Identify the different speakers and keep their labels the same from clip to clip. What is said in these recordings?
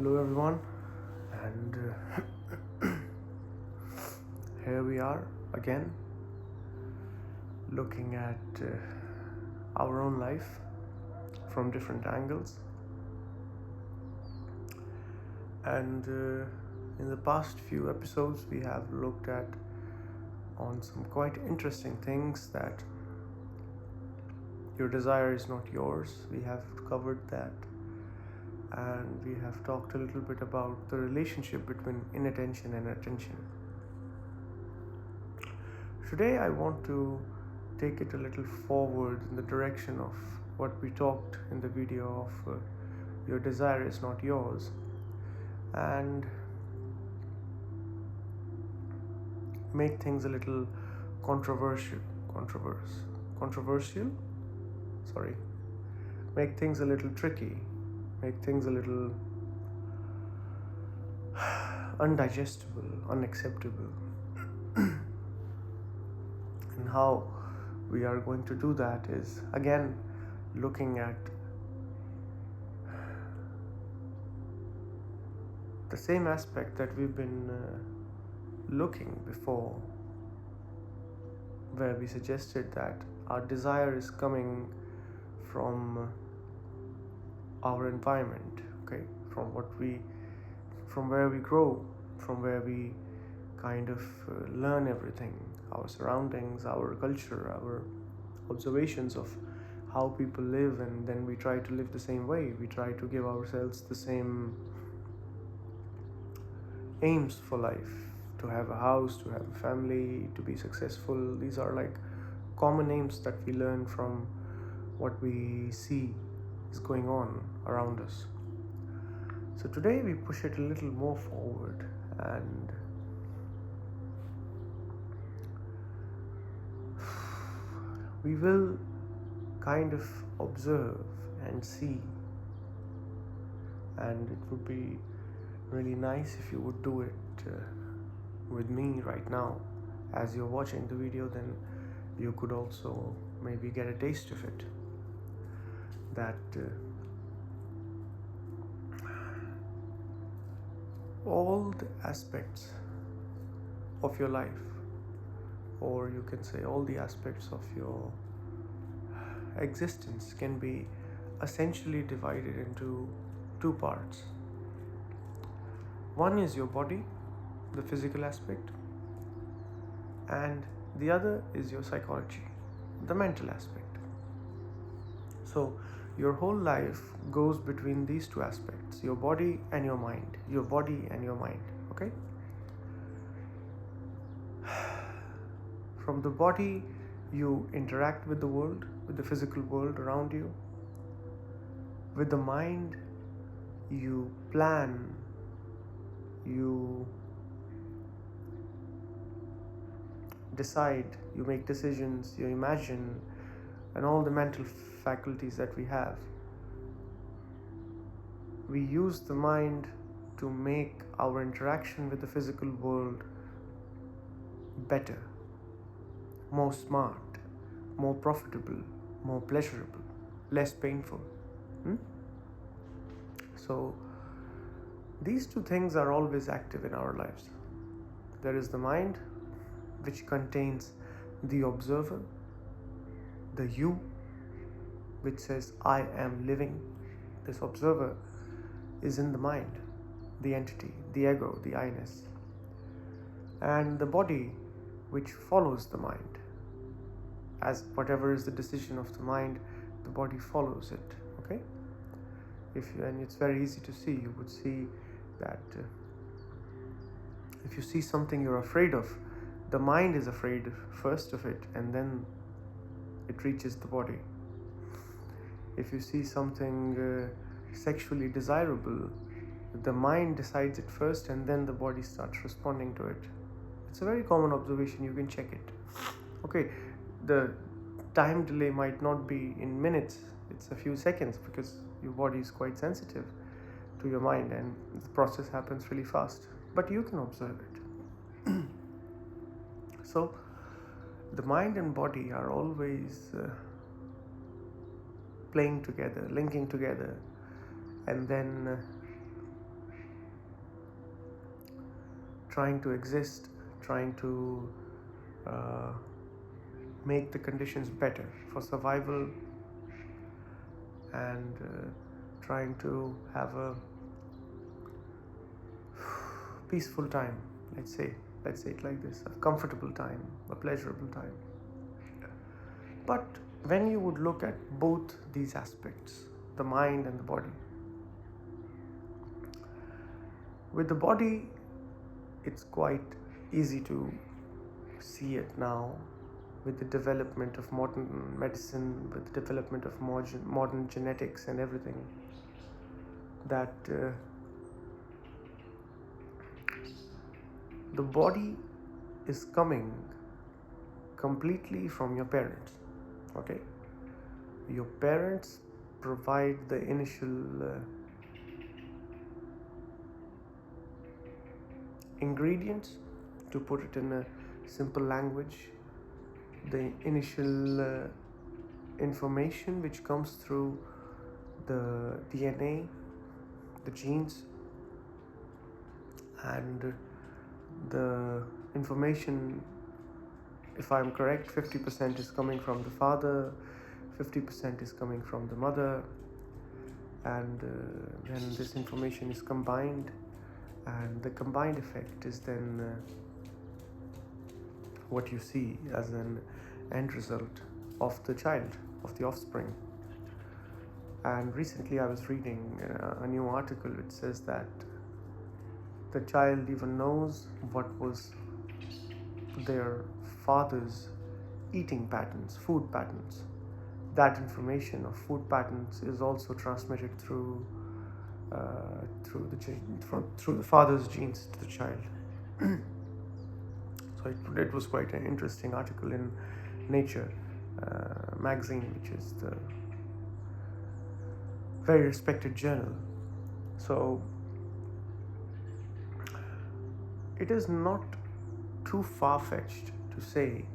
Speaker 1: Hello everyone, and here we are again looking at our own life from different angles. And in the past few episodes we have looked at on some quite interesting things, that your desire is not yours. We have covered that, and we have talked a little bit about the relationship between inattention and attention. Today I want to take it a little forward in the direction of what we talked in the video of your desire is not yours, and make things a little controversial make things a little tricky, make things a little undigestible, unacceptable. And how we are going to do that is, again, looking at the same aspect that we've been looking before, where we suggested that our desire is coming from our environment, okay, from where we grow, from where we kind of learn everything, our surroundings, our culture, our observations of how people live, and then we try to live the same way. We try to give ourselves the same aims for life, to have a house, to have a family, to be successful. These are like common aims that we learn from what we see is going on around us. So today we push it a little more forward, and we will kind of observe and see, and it would be really nice if you would do it with me right now. As you're watching the video, then you could also maybe get a taste of it, that all the aspects of your life, or you can say all the aspects of your existence, can be essentially divided into two parts. One is your body, the physical aspect, and the other is your psychology, the mental aspect. So your whole life goes between these two aspects, your body and your mind, okay? From the body, you interact with the world, with the physical world around you. With the mind, you plan, you decide, you make decisions, you imagine, and all the mental faculties that we have. We use the mind to make our interaction with the physical world better, more smart, more profitable, more pleasurable, less painful. So these two things are always active in our lives. There is the mind, which contains the observer, the you, which says, I am living. This observer is in the mind, the entity, the ego, the I-ness. And the body, which follows the mind. As whatever is the decision of the mind, the body follows it, okay? And it's very easy to see. You would see that if you see something you're afraid of, the mind is afraid first of it, and then it reaches the body. If you see something sexually desirable, the mind decides it first, and then the body starts responding to it. It's a very common observation. You can check it. Okay, the time delay might not be in minutes, it's a few seconds, because your body is quite sensitive to your mind, and the process happens really fast, but you can observe it. So the mind and body are always playing together, linking together, and then trying to exist, trying to make the conditions better for survival, and trying to have a peaceful time, let's say it like this, a comfortable time, a pleasurable time. But when you would look at both these aspects, the mind and the body, with the body, it's quite easy to see it now with the development of modern medicine, with the development of modern genetics and everything, that the body is coming completely from your parents. Okay, your parents provide the initial ingredients, to put it in a simple language, the initial information which comes through the DNA, the genes, and the information, if I'm correct, 50% is coming from the father, 50% is coming from the mother, and then this information is combined, and the combined effect is then what you see as an end result of the child, of the offspring. And recently I was reading a new article which says that the child even knows what was their father's eating patterns, food patterns. That information of food patterns is also transmitted through the father's genes to the child. So it was quite an interesting article in Nature magazine, which is the very respected journal. So it is not too far-fetched to say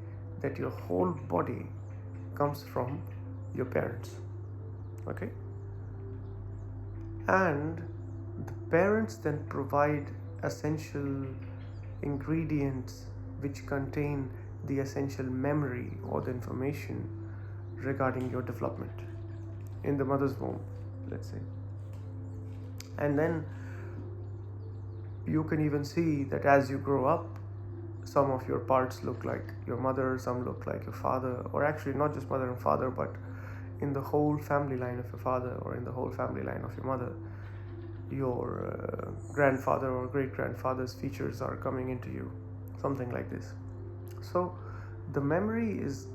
Speaker 1: that your whole body comes from your parents. Okay, and the parents then provide essential ingredients which contain the essential memory or the information regarding your development in the mother's womb, let's say. And then you can even see that as you grow up, some of your parts look like your mother, some look like your father, or actually not just mother and father, but in the whole family line of your father or in the whole family line of your mother, your grandfather or great-grandfather's features are coming into you, something like this. So the memory is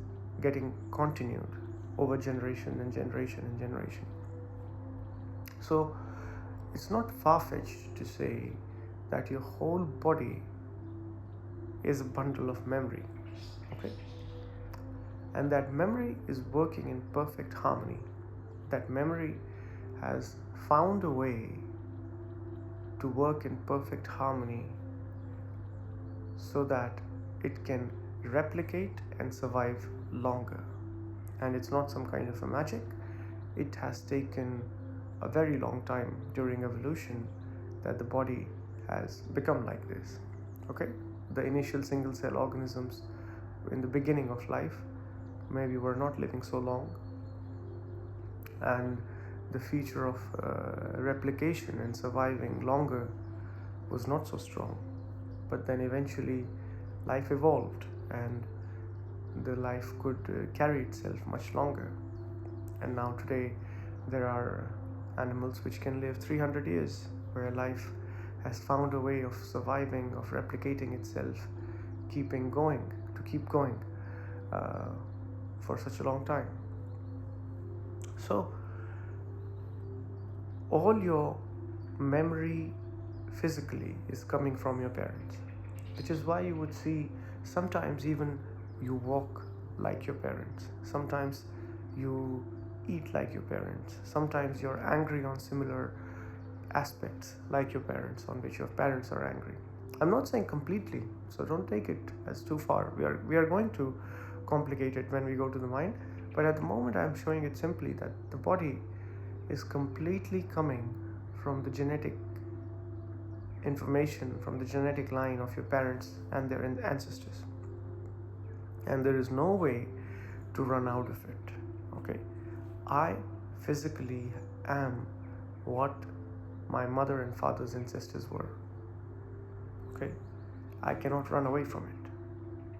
Speaker 1: getting continued over generation and generation and generation. So it's not far-fetched to say that your whole body is a bundle of memory, okay? And that memory is working in perfect harmony. That memory has found a way to work in perfect harmony so that it can replicate and survive longer. And it's not some kind of a magic. It has taken a very long time during evolution that the body has become like this. Okay, the initial single cell organisms in the beginning of life maybe were not living so long, and the feature of replication and surviving longer was not so strong. But then eventually life evolved and the life could carry itself much longer. And now today there are animals which can live 300 years, where life has found a way of surviving, of replicating itself, keep going for such a long time. So all your memory physically is coming from your parents, which is why you would see sometimes even you walk like your parents, sometimes you eat like your parents, sometimes you're angry on similar aspects like your parents, on which your parents are angry. I'm not saying completely, so don't take it as too far. We are going to complicate it when we go to the mind, but at the moment I'm showing it simply that the body is completely coming from the genetic information from the genetic line of your parents and their ancestors, and there is no way to run out of it. Okay, I physically am what my mother and father's ancestors were. Okay, I cannot run away from it.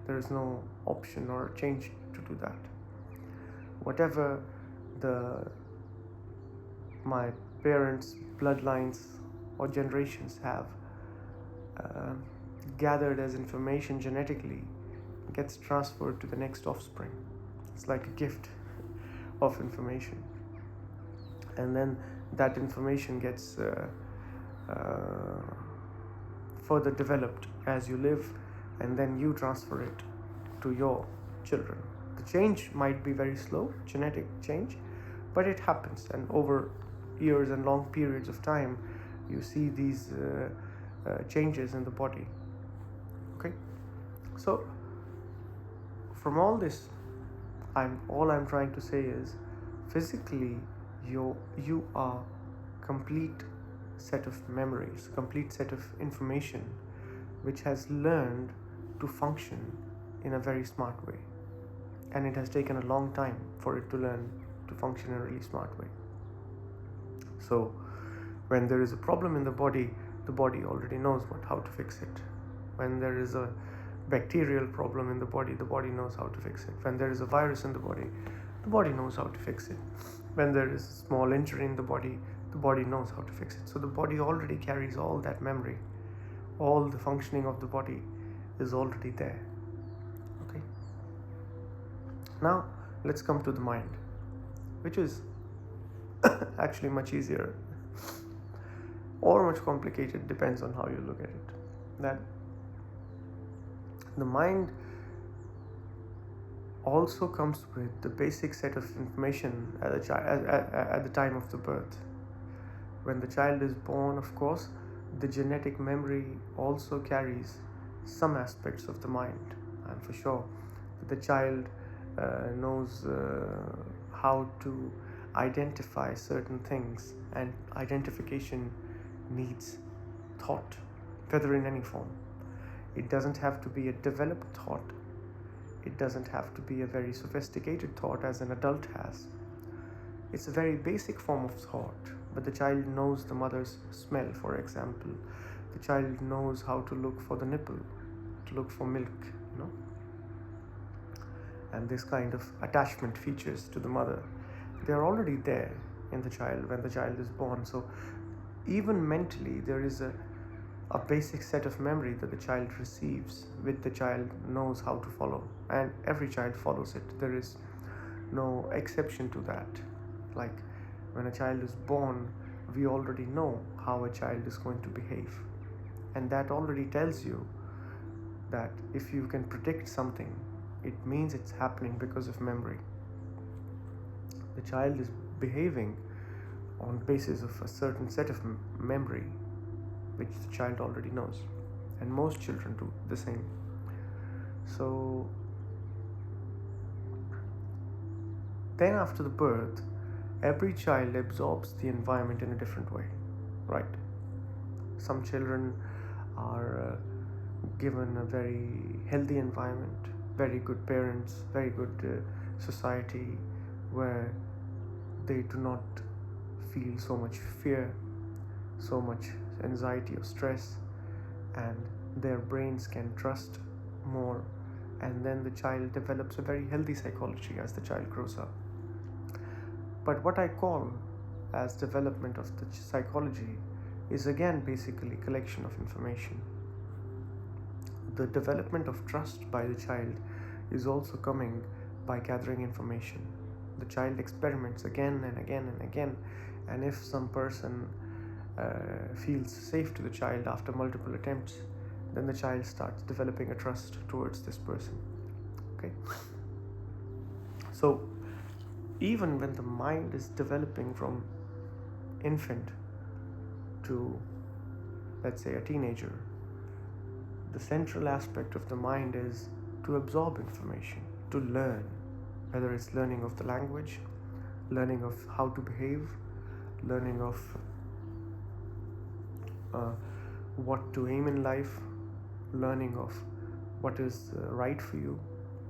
Speaker 1: There is no option or change to do that. Whatever my parents' bloodlines or generations have gathered as information genetically gets transferred to the next offspring. It's like a gift of information, and then that information gets further developed as you live, and then you transfer it to your children. The change might be very slow, genetic change, but it happens, and over years and long periods of time you see these changes in the body. Okay, so from all this, all I'm trying to say is, physically you are complete set of memories, complete set of information which has learned to function in a very smart way, and it has taken a long time for it to learn to function in a really smart way. So when there is a problem in the body already knows how to fix it. When there is a bacterial problem in the body knows how to fix it. When there is a virus in the body knows how to fix it. When there is a small injury in the body knows how to fix it. So the body already carries all that memory. All the functioning of the body is already there. Okay. Now let's come to the mind, which is actually much easier or much complicated, depends on how you look at it. That the mind also comes with the basic set of information at the time of the birth. When the child is born, of course, the genetic memory also carries some aspects of the mind, and for sure the child knows how to identify certain things, and identification needs thought, whether in any form. It doesn't have to be a developed thought. It doesn't have to be a very sophisticated thought as an adult has. It's a very basic form of thought, but the child knows the mother's smell, for example. The child knows how to look for the nipple, to look for milk, and this kind of attachment features to the mother, they are already there in the child when the child is born. So even mentally, there is a basic set of memory that the child receives, which the child knows how to follow, and every child follows it. There is no exception to that. Like when a child is born, we already know how a child is going to behave, and that already tells you that if you can predict something, it means it's happening because of memory. The child is behaving on the basis of a certain set of memory which the child already knows, and most children do the same. So then after the birth, every child absorbs the environment in a different way, right? Some children are given a very healthy environment, very good parents, very good society, where they do not feel so much fear, so much anxiety or stress, and their brains can trust more, and then the child develops a very healthy psychology as the child grows up. But what I call as development of the psychology is again basically collection of information. The development of trust by the child is also coming by gathering information. The child experiments again and again and again, and if some person feels safe to the child after multiple attempts, then the child starts developing a trust towards this person. Okay, so even when the mind is developing from infant to, let's say, a teenager, the central aspect of the mind is to absorb information, to learn, whether it's learning of the language, learning of how to behave, learning of what to aim in life, learning of what is right for you.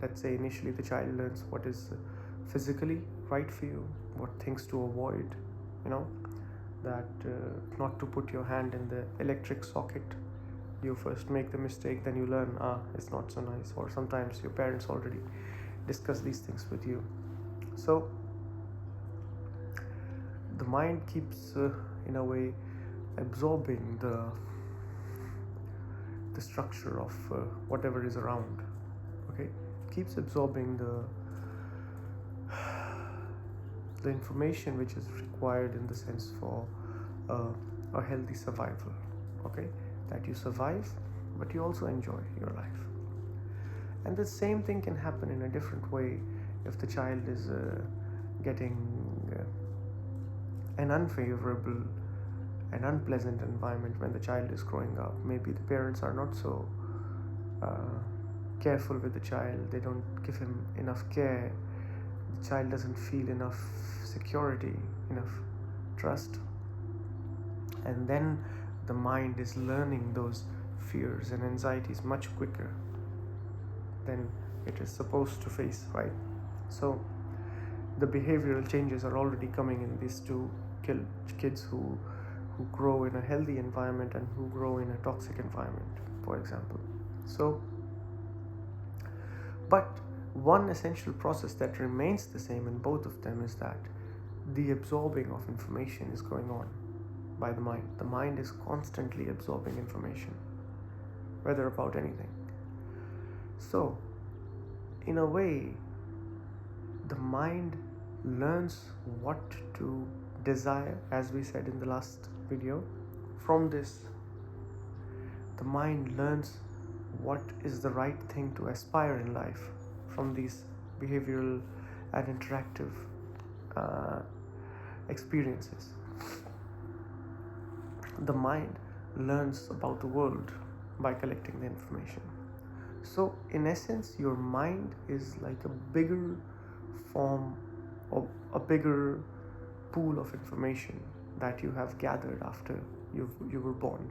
Speaker 1: Let's say initially the child learns what is physically right for you, what things to avoid, that not to put your hand in the electric socket. You first make the mistake, then you learn, it's not so nice. Or sometimes your parents already discuss these things with you. So the mind keeps in a way absorbing the structure of whatever is around. Okay, keeps absorbing the information which is required in the sense for a healthy survival. Okay, that you survive, but you also enjoy your life. And the same thing can happen in a different way if the child is getting an unfavorable and unpleasant environment when the child is growing up. Maybe the parents are not so careful with the child, they don't give him enough care, the child doesn't feel enough security, enough trust, and then the mind is learning those fears and anxieties much quicker than it is supposed to face, right? So the behavioral changes are already coming in these two kids who grow in a healthy environment and who grow in a toxic environment, for example. So, but one essential process that remains the same in both of them is that the absorbing of information is going on by the mind. The mind is constantly absorbing information, whether about anything. So, in a way, the mind learns what to desire, as we said in the last video. From this, the mind learns what is the right thing to aspire in life from these behavioral and interactive experiences. The mind learns about the world by collecting the information. So in essence, your mind is like a bigger form or a bigger pool of information that you have gathered after you were born.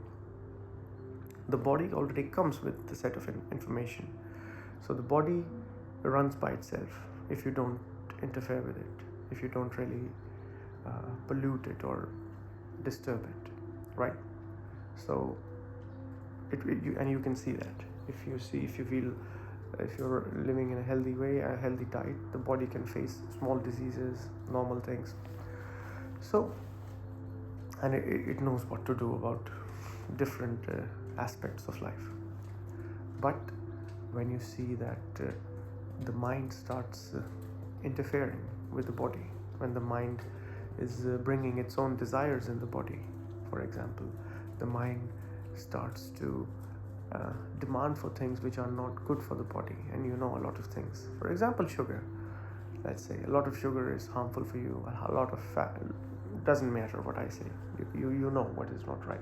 Speaker 1: The body already comes with the set of information. So the body runs by itself if you don't interfere with it, if you don't really pollute it or disturb it, right? So and you can see that if you're living in a healthy way, a healthy diet, the body can face small diseases, normal things. So, and it knows what to do about different aspects of life. But when you see that the mind starts interfering with the body, when the mind is bringing its own desires in the body, for example, the mind starts to demand for things which are not good for the body, and a lot of things. For example, sugar. Let's say a lot of sugar is harmful for you, a lot of fat, doesn't matter what I say, you know what is not right.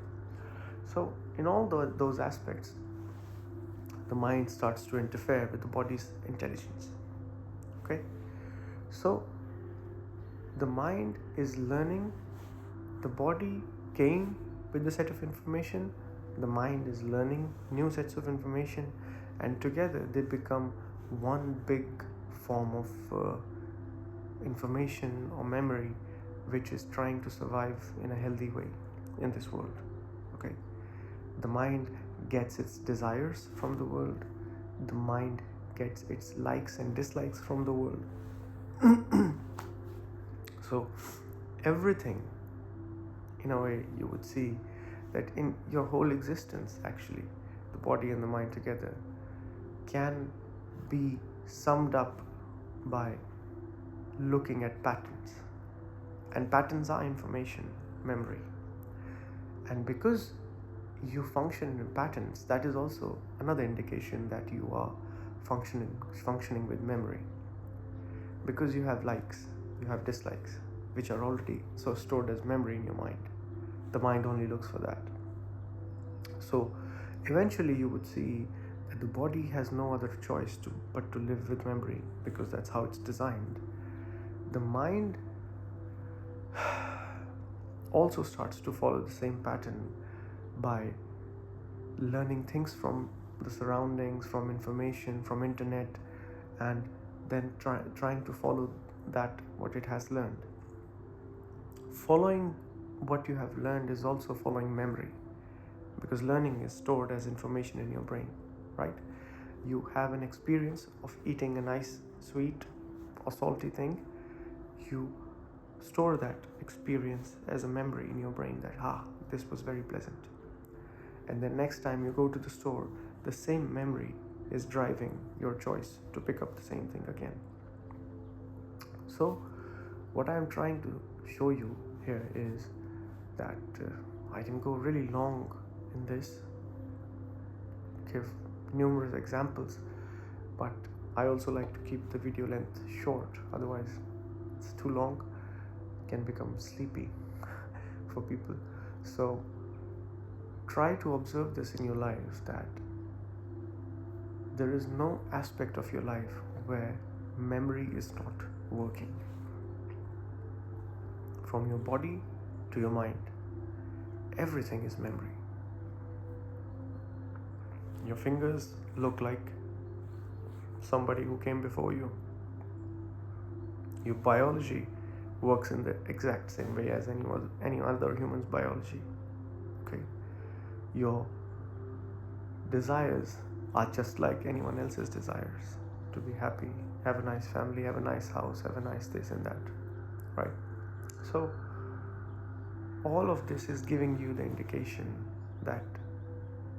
Speaker 1: So in all those aspects, the mind starts to interfere with the body's intelligence. Okay, so the mind is learning, the body came with the set of information, the mind is learning new sets of information, and together they become one big form of information or memory which is trying to survive in a healthy way in this world. Okay, the mind gets its desires from the world, the mind gets its likes and dislikes from the world. So everything, in a way, you would see that in your whole existence, actually, the body and the mind together can be summed up by looking at patterns. And patterns are information, memory. And because you function in patterns, that is also another indication that you are functioning with memory. Because you have likes, you have dislikes, which are already so stored as memory in your mind. The mind only looks for that. So eventually you would see that the body has no other choice but to live with memory, because that's how it's designed. The mind also starts to follow the same pattern by learning things from the surroundings, from information, from internet, and then trying to follow that what it has learned. Following what you have learned is also following memory, because learning is stored as information in your brain, right? You have an experience of eating a nice sweet or salty thing, you store that experience as a memory in your brain that this was very pleasant. And then next time you go to the store, the same memory is driving your choice to pick up the same thing again. So what I am trying to show you here is that I can go really long in this, give numerous examples, but I also like to keep the video length short, otherwise it's too long, it can become sleepy for people. So try to observe this in your life, that there is no aspect of your life where memory is not working. From your body to your mind, everything is memory. Your fingers look like somebody who came before you. Your biology works in the exact same way as any other human's biology. Okay, your desires are just like anyone else's desires, to be happy, have a nice family, have a nice house, have a nice this and that, right? So all of this is giving you the indication that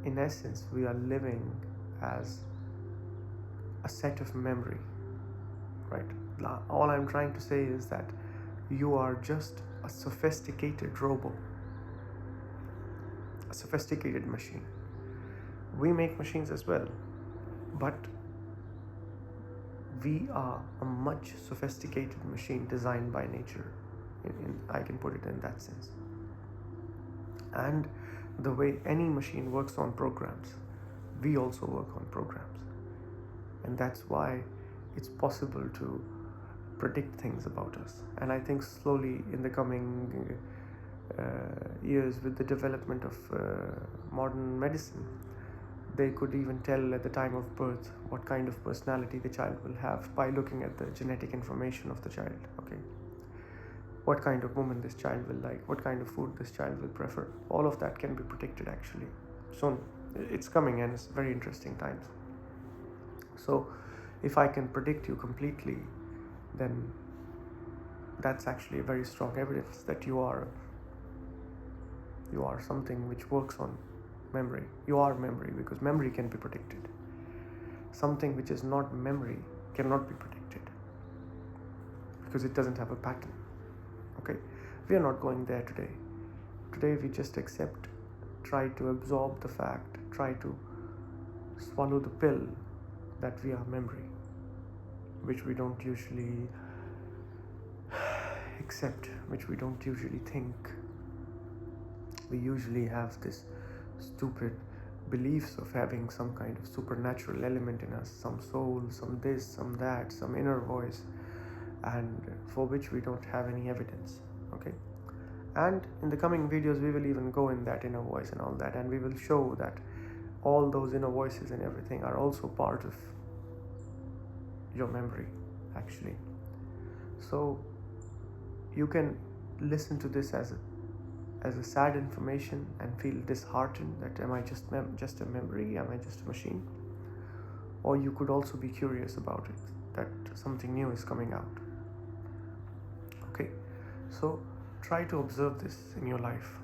Speaker 1: in essence we are living as a set of memory, right? All I'm trying to say is that you are just a sophisticated robot, a sophisticated machine. We make machines as well, but we are a much sophisticated machine designed by nature. I can put it in that sense. And the way any machine works on programs, we also work on programs. And that's why it's possible to predict things about us. And I think slowly in the coming years, with the development of modern medicine, they could even tell at the time of birth what kind of personality the child will have by looking at the genetic information of the child. Okay, what kind of woman this child will like, what kind of food this child will prefer. All of that can be predicted actually. So it's coming, and it's very interesting times. So if I can predict you completely, then that's actually very strong evidence that you are something which works on memory. You are memory, because memory can be predicted. Something which is not memory cannot be predicted, because it doesn't have a pattern. Okay, we are not going there today. Today we just accept, try to absorb the fact, try to swallow the pill that we are memory, which we don't usually accept, which we don't usually think. We usually have this stupid beliefs of having some kind of supernatural element in us, some soul, some this, some that, some inner voice, and for which we don't have any evidence. Okay, and in the coming videos we will even go in that inner voice and all that, and we will show that all those inner voices and everything are also part of your memory actually. So you can listen to this as a sad information and feel disheartened that am I just a memory, am I just a machine? Or you could also be curious about it, that something new is coming out. Okay, so try to observe this in your life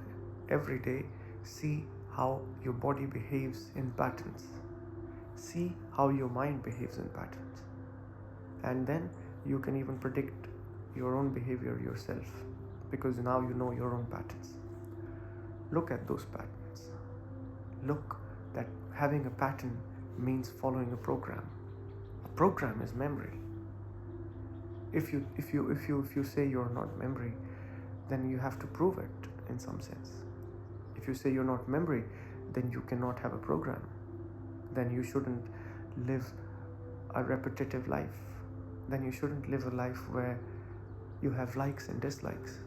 Speaker 1: every day. See how your body behaves in patterns, see how your mind behaves in patterns, and then you can even predict your own behavior yourself, because now you know your own patterns. Look at those patterns. Look that having a pattern means following a program. A program is memory. If you say you're not memory, then you have to prove it in some sense. If you say you're not memory, then you cannot have a program. Then you shouldn't live a repetitive life. Then you shouldn't live a life where you have likes and dislikes,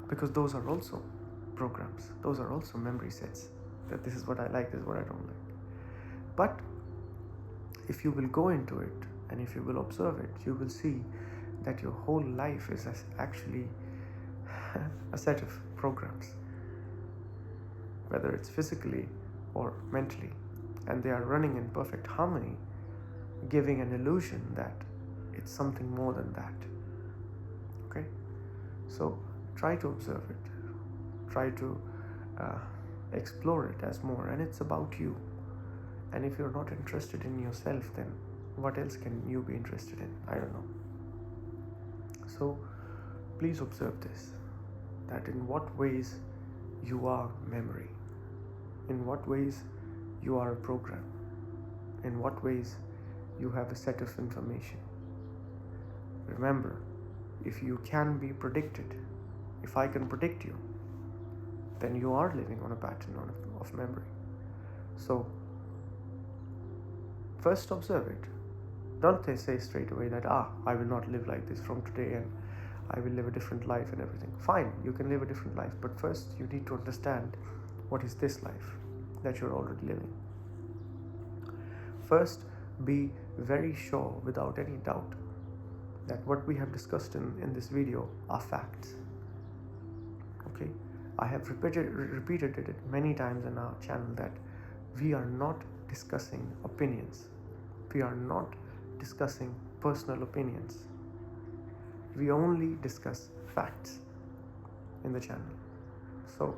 Speaker 1: because those are also programs, those are also memory sets. that this is what I like, this is what I don't like. But if you will go into it and if you will observe it, you will see that your whole life is actually a set of programs, whether it's physically or mentally, and they are running in perfect harmony, giving an illusion that it's something more than that. Okay, so try to observe it, try to explore it as more, and it's about you. And if you're not interested in yourself, then what else can you be interested in? I don't know. So please observe this, that in what ways you are memory, in what ways you are a program, in what ways you have a set of information. Remember, if you can be predicted, if I can predict you, then you are living on a pattern of memory. So first observe it. Don't they say straight away that I will not live like this from today and I will live a different life and everything. Fine, you can live a different life, but first you need to understand what is this life that you're already living. First, be very sure without any doubt that what we have discussed in this video are facts. Okay, I have repeated it many times on our channel that we are not discussing opinions. We are not discussing personal opinions. We only discuss facts in the channel. So,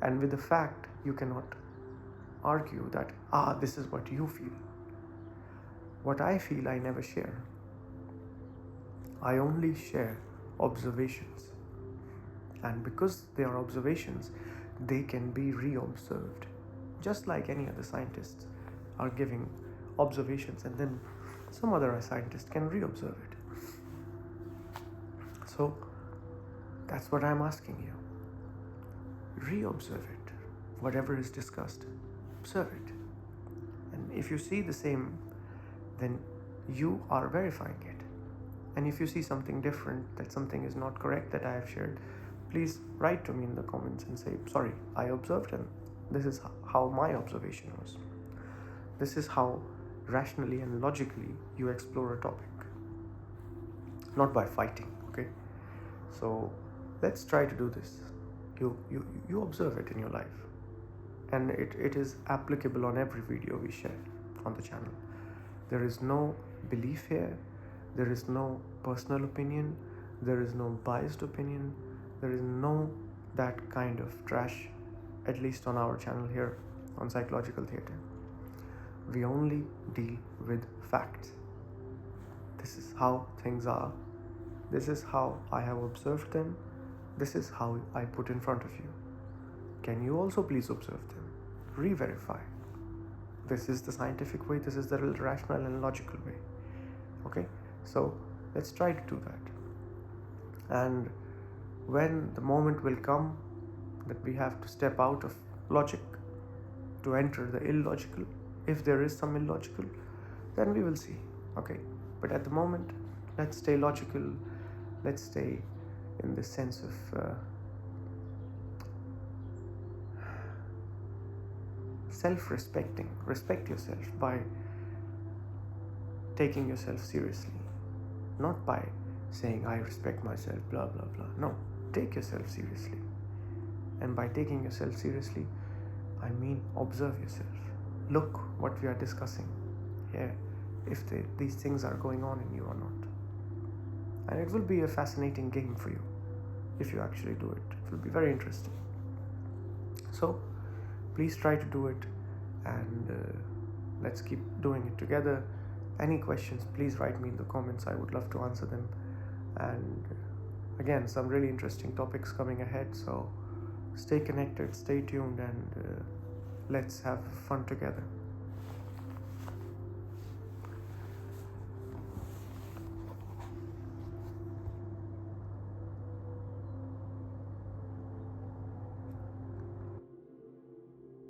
Speaker 1: and with the fact, you cannot argue that this is what you feel. What I feel, I never share. I only share observations. And because they are observations, they can be re-observed. Just like any other scientists are giving observations and then some other scientist can re-observe it. So that's what I'm asking you. Re-observe it. Whatever is discussed, observe it. And if you see the same, then you are verifying it. And if you see something different, that something is not correct that I have shared, please write to me in the comments and say, sorry, I observed and this is how my observation was. This is how rationally and logically you explore a topic, not by fighting. Okay, so let's try to do this. You observe it in your life, and it is applicable on every video we share on the channel. There is no belief here, there is no personal opinion, there is no biased opinion, there is no that kind of trash, at least on our channel here on Psychological Theatre. We only deal with facts. This is how things are. This is how I have observed them. This is how I put in front of you. Can you also please observe them? Re-verify. This is the scientific way. This is the rational and logical way. Okay? So let's try to do that. And when the moment will come that we have to step out of logic to enter the illogical, if there is some illogical, then we will see. Okay, but at the moment, let's stay logical. Let's stay in the sense of self-respecting. Respect yourself by taking yourself seriously, not by saying I respect myself, blah blah blah. No, take yourself seriously. And by taking yourself seriously, I mean observe yourself. Look what we are discussing here, if these things are going on in you or not. And it will be a fascinating game for you if you actually do it. It will be very interesting. So please try to do it, and let's keep doing it together. Any questions, please write me in the comments. I would love to answer them. And again, some really interesting topics coming ahead, so stay connected, stay tuned, and let's have fun together.